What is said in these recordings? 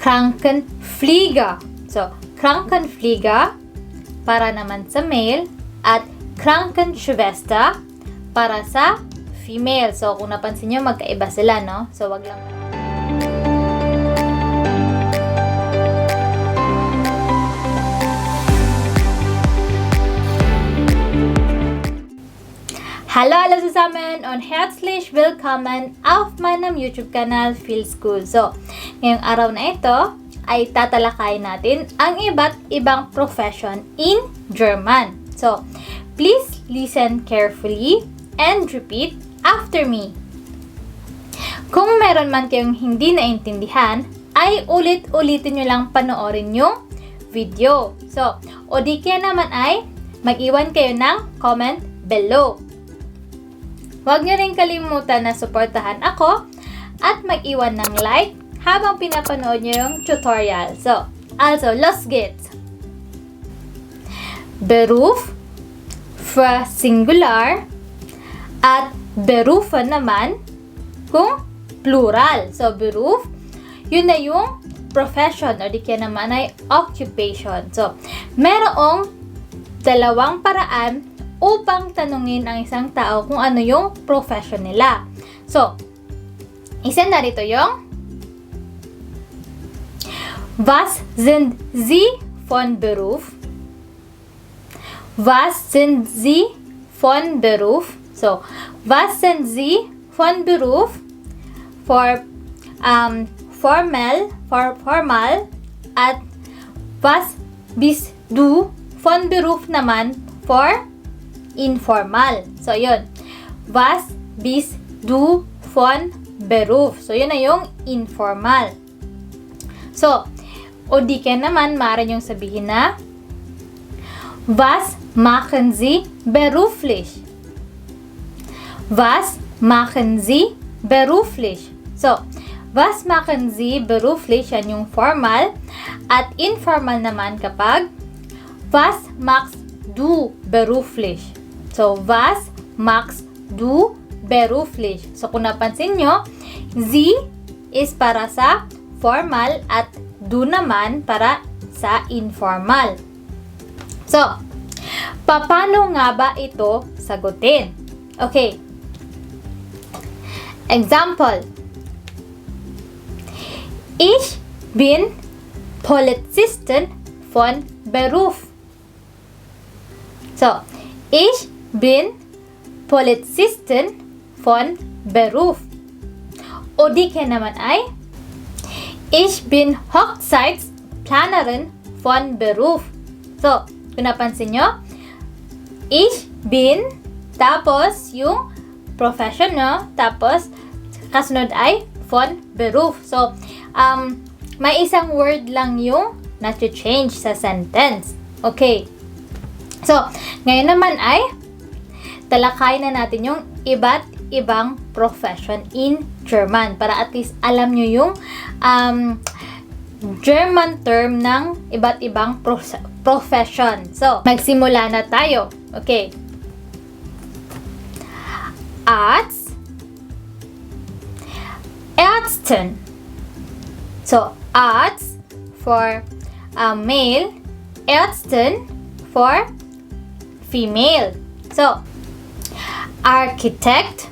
Krankenpfleger. So, Krankenpfleger para naman sa male at Krankenschwester para sa female. So, kung napansin nyo, magkaiba sila, no? So, wag lang. Hallo zusammen und herzlich willkommen auf meinem YouTube-Kanal Phil-sch. So, ngayong araw na ito ay tatalakayin natin ang iba't ibang profession in German. So, please listen carefully and repeat after me. Kung meron man kayong hindi naintindihan, ay ulit-ulitin nyo lang panoorin yung video. So, o di kaya naman ay mag-iwan kayo ng comment below. Huwag nyo rin kalimutan na suportahan ako at mag-iwan ng like habang pinapanood nyo yung tutorial. So, also, los geht's! Beruf für Singular at Berufe naman kung plural. So, Beruf, yun na yung profession o di kaya naman ay occupation. So, merong dalawang paraan upang tanungin ang isang tao kung ano yung profession nila. So, isa na rito yung Was sind Sie von Beruf? Was sind Sie von Beruf? So, was sind Sie von Beruf? For formal at was bist du von Beruf naman for informal. So, yun. Was bist du von Beruf? So, yun na yung informal. So, o di kaya naman, maaari niyong sabihin na Was machen Sie beruflich? Was machen Sie beruflich? So, was machen Sie beruflich? Yan yung formal. At informal naman kapag Was machst du beruflich? So, was machst du beruflich? So, kung napansin nyo, Sie is para sa formal at du naman para sa informal. So, paano nga ba ito sagutin? Okay. Example. Ich bin Polizistin von Beruf. So, ich bin Polizistin von Beruf. O di kaya naman ay Ich bin Hochzeitsplanerin von Beruf. So, kung napansin nyo, ich bin, tapos yung profession nyo, tapos kasunod ay von Beruf. So, may isang word lang yung na-change sa sentence. Okay. So, ngayon naman ay talakayin na natin yung iba't ibang profession in German para at least alam nyo yung German term ng iba't ibang profession. So, magsimula na tayo. Okay. Arzt, Ärztin. So, Arzt for male, Ärztin for female. So, Architect,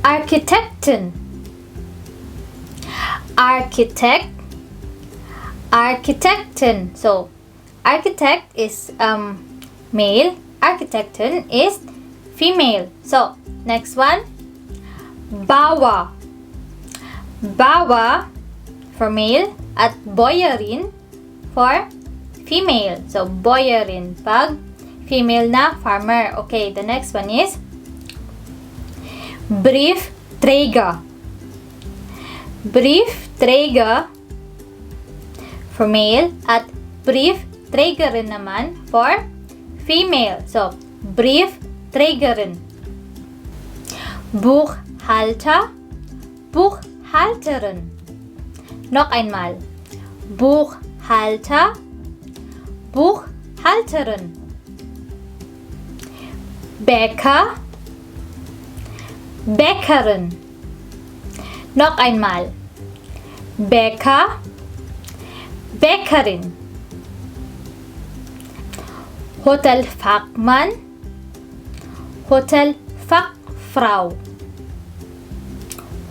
Architektin. Architect, Architektin. So, architect is male, Architektin is female. So, next one, Bauer. Bauer for male at Bäuerin for female. So, Bäuerin pag female na farmer. Okay, the next one is Briefträger. Briefträger for male at Briefträgerin naman for female. So, Briefträgerin. Buchhalter, Buchhalterin. Noch einmal. Buchhalter, Buchhalterin. Bäcker, Bäckerin. Noch einmal. Bäcker, Bäckerin. Hotelfachmann, Hotelfachfrau.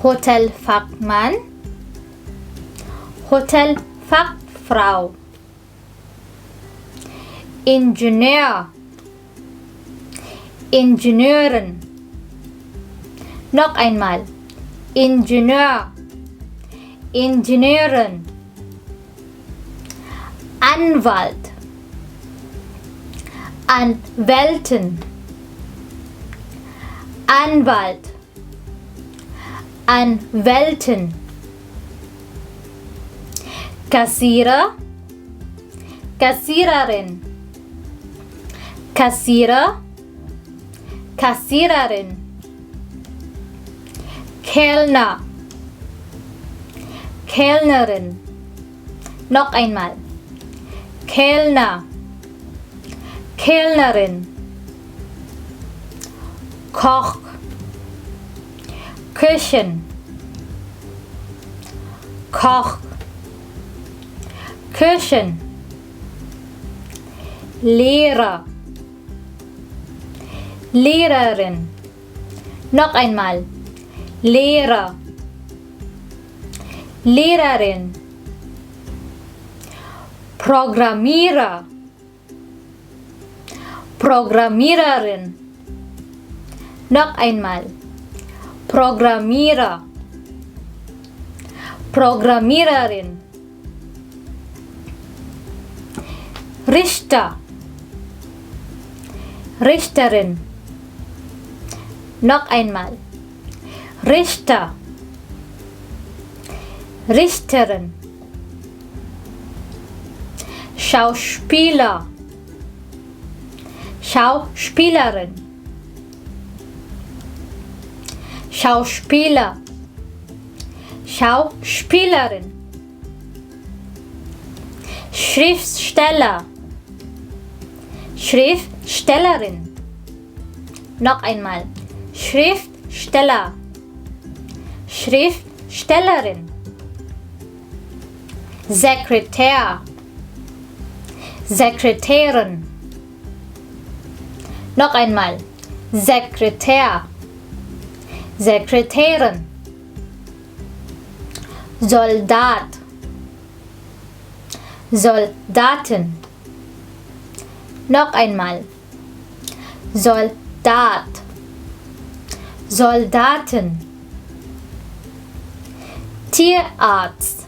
Hotelfachmann, Hotelfachfrau. Ingenieur, Ingenieurin. Noch einmal. Ingenieur, Ingenieurin. Anwalt, Anwältin. Anwalt, Anwältin. Kassierer, Kassiererin. Kassierer, Kassiererin. Kellner, Kellnerin. Noch einmal. Kellner, Kellnerin. Koch, Köchin. Koch, Köchin. Lehrer, Lehrerin. Noch einmal. Lehrer, Lehrerin. Programmierer, Programmiererin. Noch einmal. Programmierer, Programmiererin. Richter, Richterin. Noch einmal. Richter, Richterin. Schauspieler, Schauspielerin. Schauspieler, Schauspielerin. Schriftsteller, Schriftstellerin. Noch einmal. Schriftsteller, Schriftstellerin. Sekretär, Sekretärin. Noch einmal. Sekretär, Sekretärin. Soldat, Soldatin. Noch einmal. Soldat, Soldatin. Tierarzt,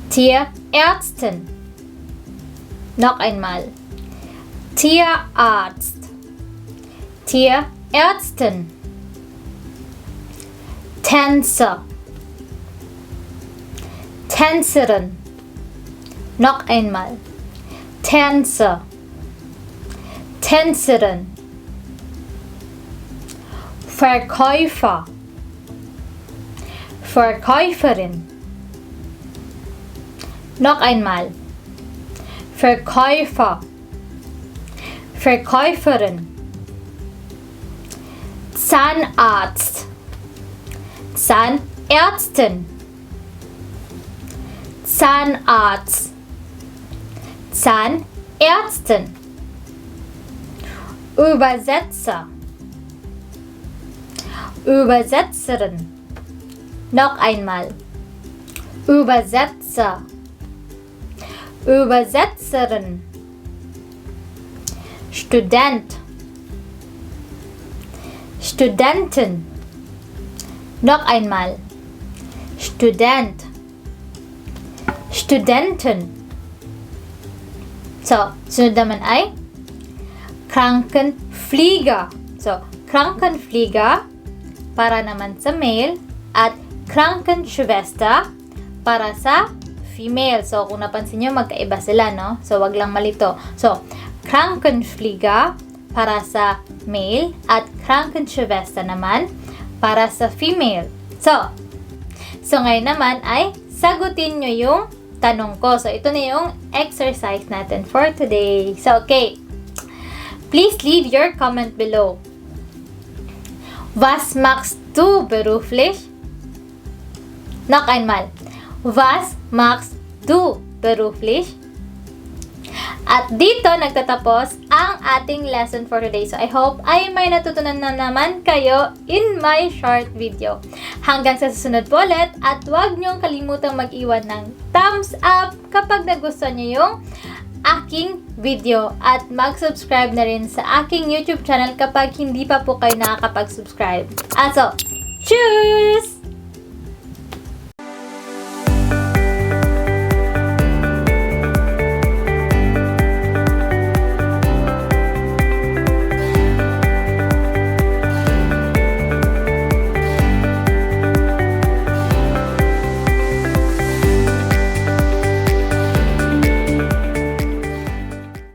Tierärztin. Noch einmal. Tierarzt, Tierärztin. Tänzer, Tänzerin. Noch einmal. Tänzer, Tänzerin. Verkäufer, Verkäuferin. Noch einmal. Verkäufer, Verkäuferin. Zahnarzt, Zahnärztin. Zahnarzt, Zahnärztin. Übersetzer, Übersetzerin. Noch einmal. Übersetzer, Übersetzerin. Student, Studentin. Noch einmal. Student, Studentin. So, sunod naman ay Krankenpfleger. So, Krankenpfleger para naman sa male at Krankenschwester para sa female. So, kung napansin nyo, magkaiba sila, no? So, wag lang malito. So, Krankenpfleger para sa male at Krankenschwester naman para sa female. So ngayon naman ay sagutin nyo yung tanong ko. So, ito na yung exercise natin for today. So, okay. Please leave your comment below. Was machst du beruflich? Noch einmal. Was machst du beruflich? At dito nagtatapos ang ating lesson for today. So I hope ay may natutunan na naman kayo in my short video. Hanggang sa susunod po ulit at huwag niyong kalimutang mag-iwan ng thumbs up kapag nagustuhan niyo yung aking video at mag-subscribe na rin sa aking YouTube channel kapag hindi pa po kayo nakakapag-subscribe. Also, tschüss!